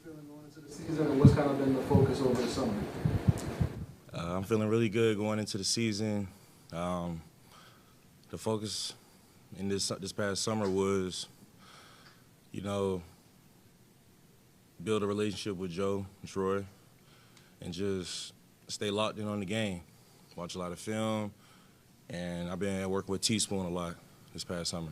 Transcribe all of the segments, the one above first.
feeling going into the season, and what's kind of been the focus over the summer? I'm feeling really good going into the season. The focus in this past summer was, build a relationship with Joe and Troy, and just stay locked in on the game. Watch a lot of film, and I've been working with Teaspoon a lot this past summer.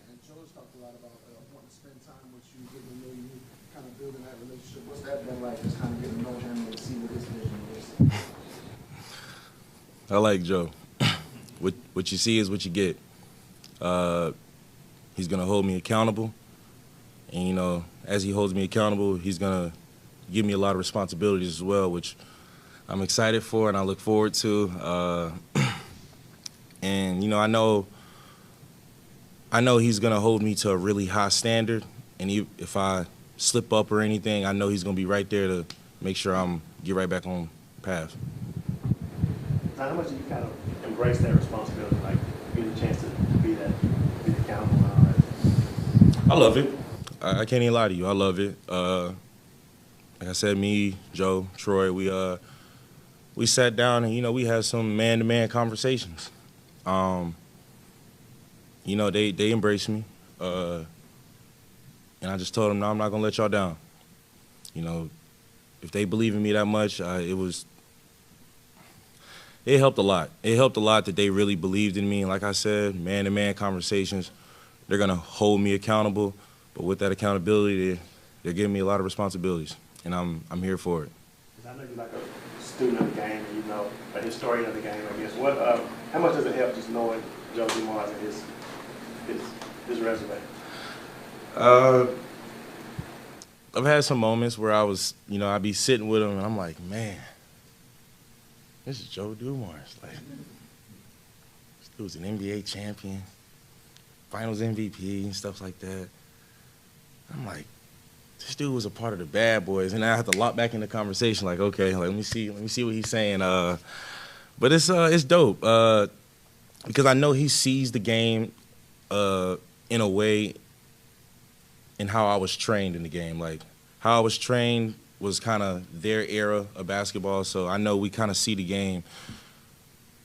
And Joe's talked a lot about wanting to spend time with you, getting to know you, kind of building that relationship. What's that been like, just kind of getting to know him and see what his vision is? I like Joe. What you see is what you get. He's going to hold me accountable. And, as he holds me accountable, he's going to give me a lot of responsibilities as well, which I'm excited for and I look forward to. And, I know he's going to hold me to a really high standard. And if I slip up or anything, I know he's going to be right there to make sure get right back on path. How much do you kind of embrace that responsibility, like get a chance to be accountable and all that? I love it. I can't even lie to you. I love it. Like I said, me, Joe, Troy, we sat down and, we had some man-to-man conversations. They embraced me. And I just told them, no, I'm not going to let y'all down. If they believe in me that much, it helped a lot. It helped a lot that they really believed in me. And like I said, man-to-man conversations, they're going to hold me accountable. But with that accountability, they're giving me a lot of responsibilities, and I'm here for it. I know you're like a student of the game, and a historian of the game, I guess. How much does it help just knowing Joe Dumars and his resume? I've had some moments where I'd be sitting with him, and I'm like, man, this is Joe Dumars. Like, this dude's an NBA champion, Finals MVP, and stuff like that. I'm like, this dude was a part of the Bad Boys, and I have to lock back in the conversation. Like, okay, let me see what he's saying. But it's dope because I know he sees the game in a way in how I was trained in the game. Like, how I was trained was kind of their era of basketball, so I know we kind of see the game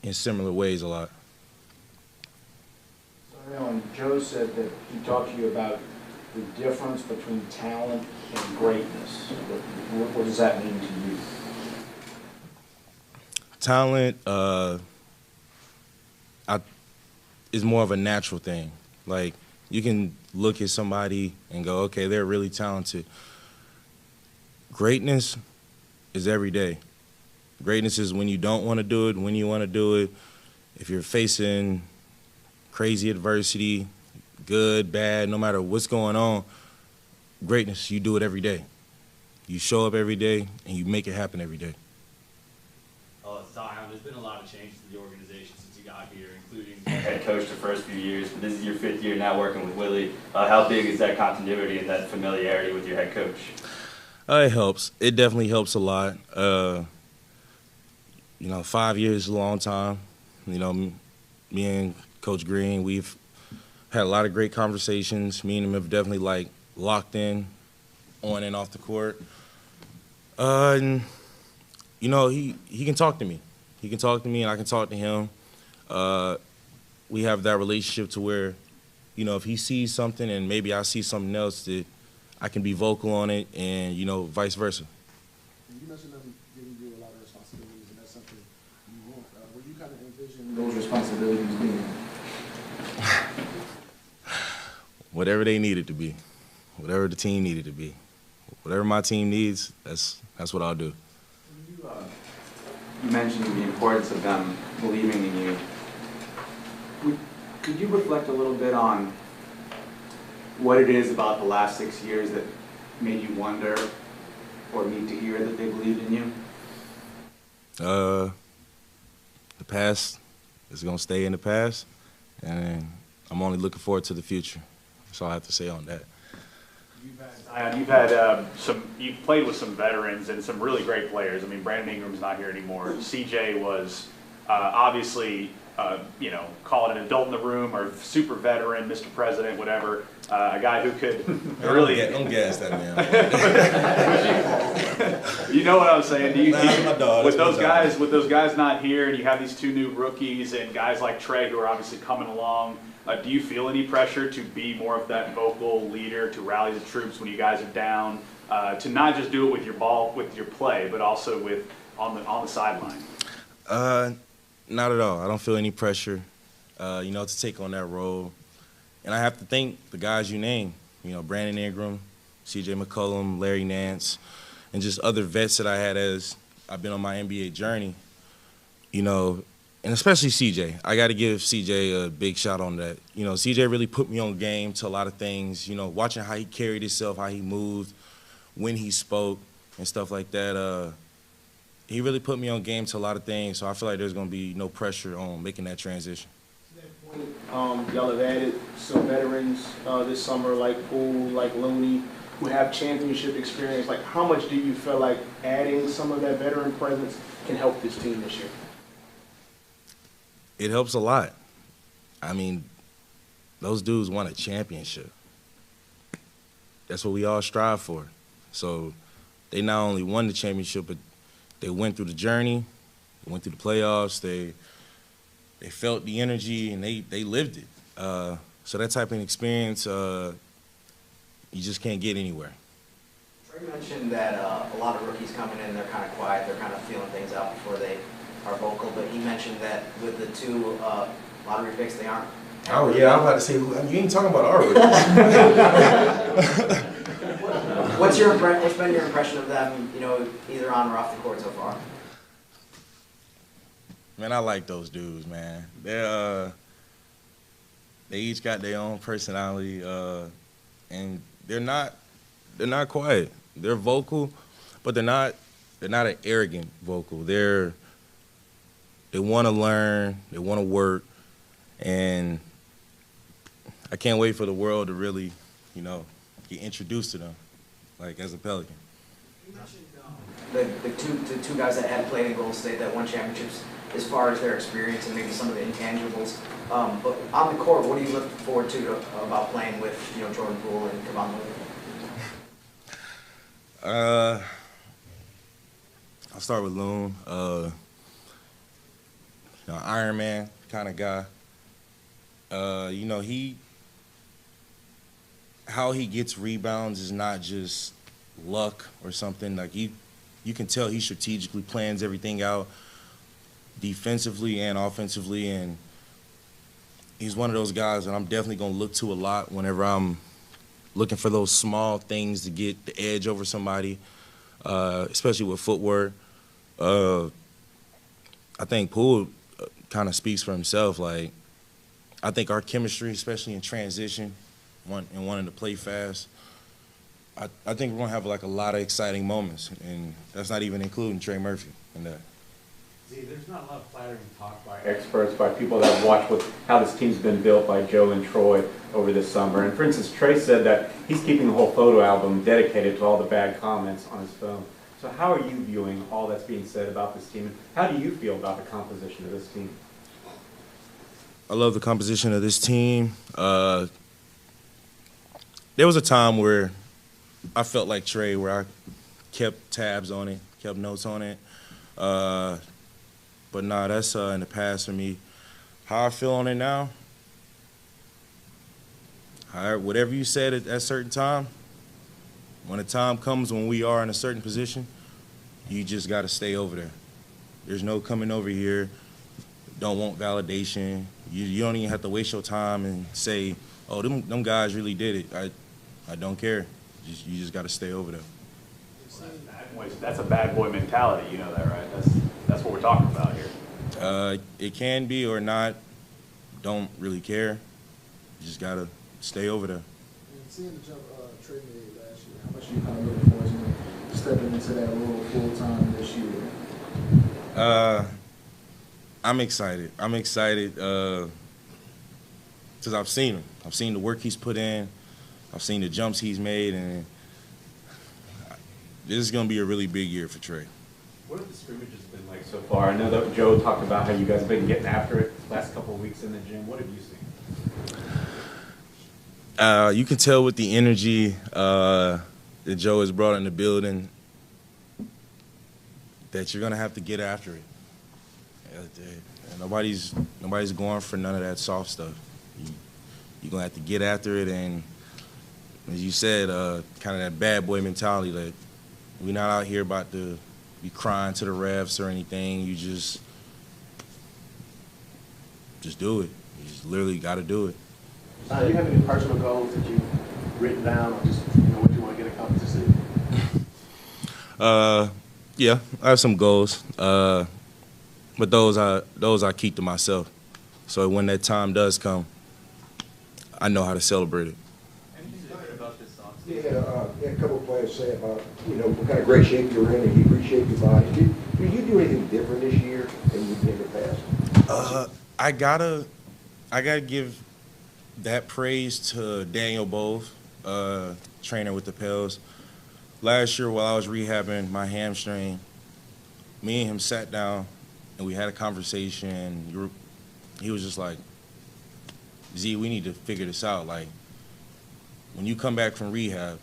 in similar ways a lot. So, Joe said that he talked to you about the difference between talent and greatness. What does that mean to you? Talent is more of a natural thing. Like, you can look at somebody and go, okay, they're really talented. Greatness is every day. Greatness is when you don't want to do it, when you want to do it. If you're facing crazy adversity, good, bad, no matter what's going on, greatness, you do it every day. You show up every day, and you make it happen every day. Zion, there's been a lot of changes to the organization since you got here, including head coach the first few years, but this is your 5th year now working with Willie. How big is that continuity and that familiarity with your head coach? It helps. It definitely helps a lot. 5 years is a long time. Me and Coach Green, we've had a lot of great conversations. Me and him have definitely locked in on and off the court. And he can talk to me. He can talk to me and I can talk to him. We have that relationship to where, if he sees something and maybe I see something else, that I can be vocal on it and, vice versa. You mentioned them giving you a lot of responsibilities, and that's something you want. Were you kind of envision those responsibilities being? Whatever they needed to be, whatever the team needed to be, whatever my team needs, that's what I'll do. You mentioned the importance of them believing in you. Could you reflect a little bit on what it is about the last 6 years that made you wonder or need to hear that they believed in you? The past is going to stay in the past, and I'm only looking forward to the future. That's all I have to say on that. You've played with some veterans and some really great players. I mean, Brandon Ingram's not here anymore. CJ was obviously call it an adult in the room or super veteran, Mr. President, whatever, a guy who could really. Don't gas that man. You know what I'm saying? My dog. With those guys not here, and you have these 2 new rookies and guys like Trey who are obviously coming along. Do you feel any pressure to be more of that vocal leader, to rally the troops when you guys are down, to not just do it with your ball, with your play, but also with on the sideline? Not at all. I don't feel any pressure, to take on that role. And I have to thank the guys you named, Brandon Ingram, C.J. McCollum, Larry Nance, and just other vets that I had as I've been on my NBA journey, and especially C.J. I got to give C.J. a big shout on that. C.J. really put me on game to a lot of things, watching how he carried himself, how he moved, when he spoke, and stuff like that. He really put me on game to a lot of things, so I feel like there's going to be no pressure on making that transition. To that point, y'all have added some veterans this summer, like Poole, like Looney, who have championship experience. Like, how much do you feel like adding some of that veteran presence can help this team this year? It helps a lot. I mean, those dudes won a championship. That's what we all strive for. So they not only won the championship, but they went through the journey, they went through the playoffs, they felt the energy, and they lived it. So that type of experience, you just can't get anywhere. Trey mentioned that a lot of rookies coming in, they're kind of quiet, they're kind of feeling things out before they are vocal, but he mentioned that with the 2 lottery picks, they aren't. Oh, yeah, I'm about to say, you ain't talking about our rookies. What's been your impression of them, either on or off the court so far? Man, I like those dudes, man. They each got their own personality, and they're not quiet. They're vocal, but they're not an arrogant vocal. They want to learn, they want to work, and I can't wait for the world to really, get introduced to them, like as a Pelican. You mentioned the two guys that had played in Golden State that won championships, as far as their experience and maybe some of the intangibles. But on the court, what do you look forward to about playing with Jordan Poole and Kevon Looney? I'll start with Loon. Iron Man kind of guy. How he gets rebounds is not just luck or something. Like you can tell he strategically plans everything out defensively and offensively, and he's one of those guys that I'm definitely going to look to a lot whenever I'm looking for those small things to get the edge over somebody, especially with footwork. I think Poole kind of speaks for himself. Like, I think our chemistry, especially in transition and wanting to play fast, I think we're going to have like a lot of exciting moments, and that's not even including Trey Murphy in that. There's not a lot of flattering talk by experts, by people that have watched how this team's been built by Joe and Troy over this summer. And for instance, Trey said that he's keeping the whole photo album dedicated to all the bad comments on his phone. So how are you viewing all that's being said about this team? And how do you feel about the composition of this team? I love the composition of this team. There was a time where I felt like Trey, where I kept tabs on it, kept notes on it. But nah, that's in the past for me. How I feel on it now, whatever you said at a certain time, when the time comes when we are in a certain position, you just got to stay over there. There's no coming over here, don't want validation. You don't even have to waste your time and say, oh, them guys really did it. I don't care. You just got to stay over there. That's a bad boy mentality, you know that, right? That's what we're talking about here. It can be or not. Don't really care. You just gotta stay over there. And seeing the jump Trey made last year, how much do you kind of looking forward to stepping into that role full time this year? I'm excited. I'm excited because I've seen him. I've seen the work he's put in. I've seen the jumps he's made, and this is gonna be a really big year for Trey. What have the scrimmages been like so far? I know that Joe talked about how you guys have been getting after it the last couple of weeks in the gym. What have you seen? You can tell with the energy that Joe has brought in the building that you're gonna have to get after it. Nobody's going for none of that soft stuff. You're gonna have to get after it, and as you said, kind of that bad boy mentality. Like, we're not out here about to be crying to the refs or anything. You just do it. You just literally got to do it. Do you have any personal goals that you've written down, or just what you want to get accomplished this season? Yeah, I have some goals, but those I keep to myself. So when that time does come, I know how to celebrate it. Yeah, a couple of players say about, what kind of great shape you're in and you appreciate your body. Did you do anything different this year than you did in the past? I gotta give that praise to Daniel Bove, trainer with the Pels. Last year while I was rehabbing my hamstring, me and him sat down and we had a conversation. He was just like, Z, we need to figure this out. Like, when you come back from rehab,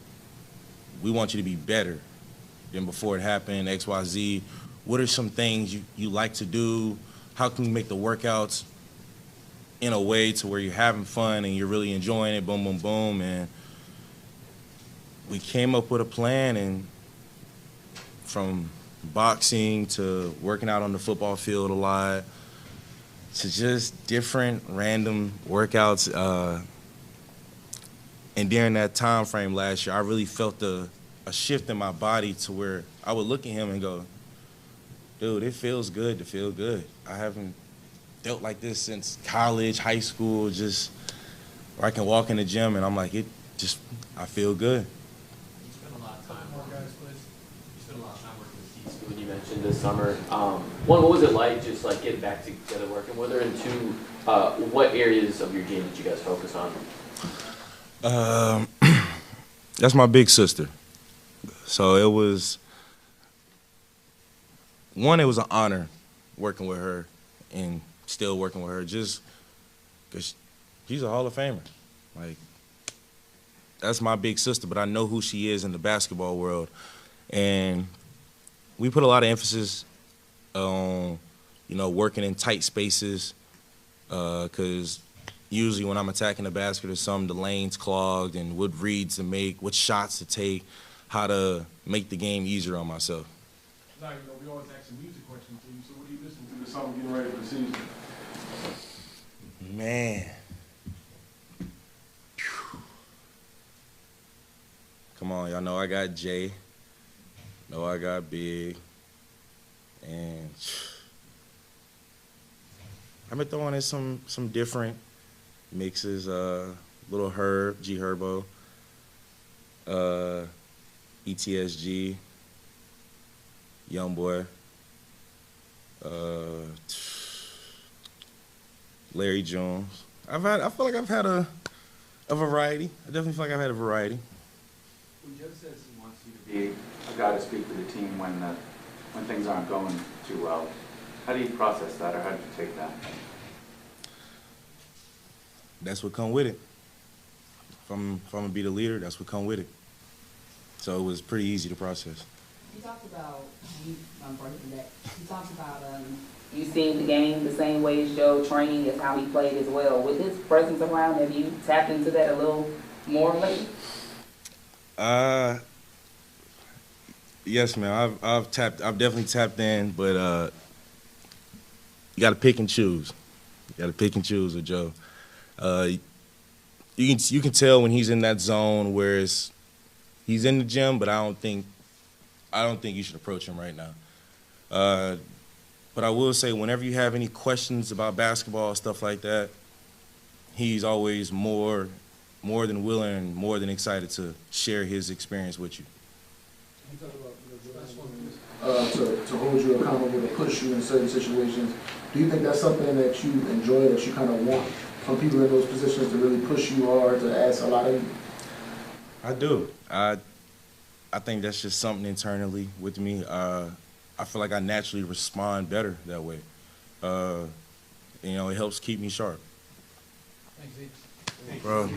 we want you to be better than before it happened, X, Y, Z. What are some things you like to do? How can we make the workouts in a way to where you're having fun and you're really enjoying it, boom, boom, boom. And we came up with a plan, and from boxing to working out on the football field a lot to just different random workouts. And during that time frame last year, I really felt a shift in my body to where I would look at him and go, dude, it feels good to feel good. I haven't felt like this since college, high school, just where I can walk in the gym and I'm like, I feel good. You spend a lot of time working with Steve, you mentioned this summer. One, what was it like just like getting back together working with her? And two, what areas of your game did you guys focus on? That's my big sister. So it was an honor working with her and still working with her just because she's a Hall of Famer. Like, that's my big sister, but I know who she is in the basketball world. And we put a lot of emphasis on, working in tight spaces because usually when I'm attacking the basket or something, the lane's clogged and what reads to make, what shots to take, how to make the game easier on myself. Now, we always ask a music question to you, so what do you listen to this summer getting ready for the season? Man. Come on, y'all know I got Jay. Know I got Big. And I've been throwing in some different mixes, Little Herb, G Herbo, ETSG, Youngboy, Larry Jones. I feel like I've had a variety. I definitely feel like I've had a variety. When Joe says he wants you to be a guy to speak for the team when things aren't going too well, how do you process that, or how do you take that? That's what come with it. If I'm gonna be the leader, that's what come with it. So it was pretty easy to process. You talked about you seeing the game the same way as Joe, training is how he played as well. With his presence around, have you tapped into that a little more lately? Yes, man. I've definitely tapped in, but you got to pick and choose. You got to pick and choose with Joe. You can tell when he's in that zone where he's in the gym, but I don't think you should approach him right now. But I will say, whenever you have any questions about basketball, stuff like that, he's always more than willing and more than excited to share his experience with you. You talk about to hold you accountable, to push you in certain situations. Do you think that's something that you enjoy, that you kind of want from people in those positions to really push you hard, to ask a lot of you? I do. I think that's just something internally with me. I feel like I naturally respond better that way. You know, it helps keep me sharp. Thanks, Zeke. Bro.